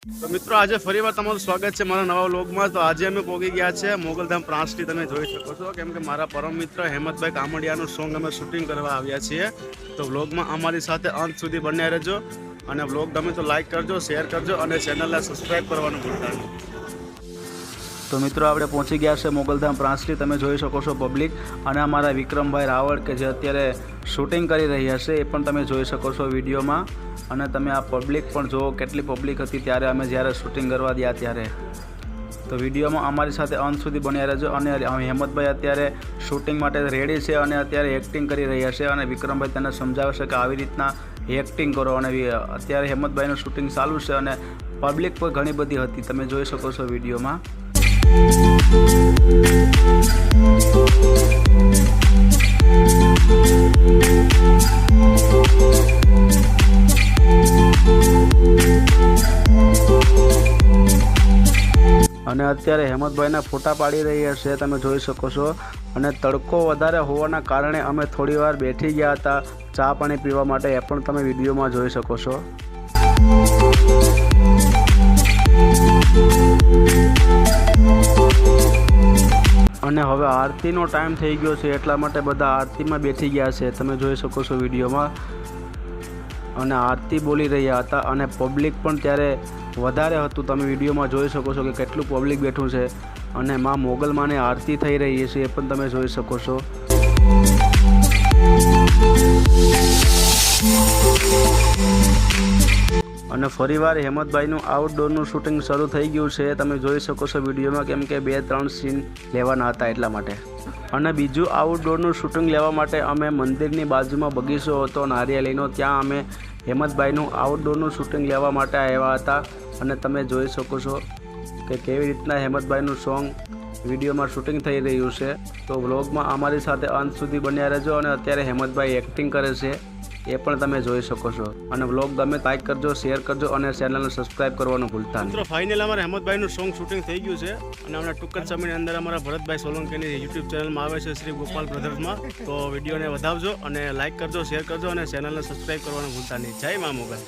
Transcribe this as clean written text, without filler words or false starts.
તો મિત્રો આજે ફરીવાર તમારું સ્વાગત છે મારા નવા વ્લોગમાં। તો આજે અમે પહોંચી ગયા છે મોગલધામ પ્રાંસથી। તમે જોઈ શકો છો કેમ કે મારા પરમ મિત્ર હેમંતભાઈ કામડિયાનું સોંગ અમે શૂટિંગ કરવા આવ્યા છીએ। તો વ્લોગમાં અમારી સાથે અંત સુધી બન્યા રહેજો અને વ્લોગ ગમે તો લાઈક કરજો, શેર કરજો અને ચેનલને સબસ્ક્રાઈબ કરવાનું ભૂલતા નહીં। તો મિત્રો આપણે પહોંચી ગયા છે મોગલધામ પ્રાંસથી। તમે જોઈ શકો છો પબ્લિક અને અમારા વિક્રમભાઈ રાવળ કે જે અત્યારે શૂટિંગ કરી રહ્યા છે એ પણ તમે જોઈ શકો છો વિડીયોમાં। અને તમે આ પબ્લિક પણ જુઓ કેટલી પબ્લિક હતી ત્યારે અમે જ્યારે શૂટિંગ કરવા ગયા ત્યારે। તો વિડીયોમાં અમારી સાથે અંત સુધી બન્યા રહેજો। અને હેમંતભાઈ અત્યારે શૂટિંગ માટે રેડી છે અને અત્યારે એક્ટિંગ કરી રહ્યા છે અને વિક્રમભાઈ તેને સમજાવે છે કે આવી રીતના એક્ટિંગ કરો। અને અત્યારે હેમંતભાઈનું શૂટિંગ ચાલુ છે અને પબ્લિક પણ ઘણી બધી હતી, તમે જોઈ શકો છો વિડીયોમાં। અને અત્યારે હેમંતભાઈના ફોટા પાડી રહ્યા છે, તમે જોઈ શકો છો। અને તડકો વધારે હોવાના કારણે અમે થોડી વાર બેઠી ગયા હતા ચા પાણી પીવા માટે, એ પણ તમે વિડીયોમાં જોઈ શકો છો। અને હવે આરતીનો ટાઈમ થઈ ગયો છે એટલા માટે બધા આરતીમાં બેઠી ગયા છે, તમે જોઈ શકો છો વિડીયોમાં। અને આરતી બોલી રહ્યા હતા અને પબ્લિક પણ ત્યારે વધારે હતું, તમે વિડીયોમાં જોઈ શકો છો કે કેટલું પબ્લિક બેઠું છે। અને માં મોગલમાની આરતી થઈ રહી છે એ પણ તમે જોઈ શકો છો। અને ફરીવાર હેમંતભાઈનું આઉટડોરનું શૂટિંગ શરૂ થઈ ગયું છે, તમે જોઈ શકો છો વિડીયોમાં, કેમ કે 2-3 સીન લેવાના હતા એટલા માટે। અને બીજું આઉટડોરનું શૂટિંગ લેવા માટે અમે મંદિરની બાજુમાં બગીચો હતો નારિયેળીનો, ત્યાં અમે હેમંતભાઈનું આઉટડોરનું શૂટિંગ લેવા માટે આવ્યા હતા। અને તમે જોઈ શકો છો કે કેવી રીતના હેમંતભાઈનું સોંગ વિડીયોમાં શૂટિંગ થઈ રહ્યું છે। તો વ્લોગમાં અમારી સાથે અંત સુધી બન્યા રહેજો। અને અત્યારે હેમંતભાઈ એક્ટિંગ કરે છે એ પણ તમે જોઈ શકો છો। અને વ્લોગ ગમે લાઈક કરજો, શેર કરજો અને ચેનલને સબસ્ક્રાઈબ કરવાનું ભૂલતા નહીં। મિત્રો ફાઇનલ અમારા હેમંતભાઈનું સોંગ શૂટિંગ થઈ ગયું છે અને હમણાં ટૂંક જ સમયની અંદર અમારા ભરતભાઈ સોલંકીની યુટ્યુબ ચેનલમાં આવે છે શ્રી ગોપાલ બ્રધર્સમાં। તો વિડીયોને વધાવજો અને લાઈક કરજો, શેર કરજો અને ચેનલને સબસ્ક્રાઈબ કરવાનું ભૂલતા નહીં। જય મા મોગલ।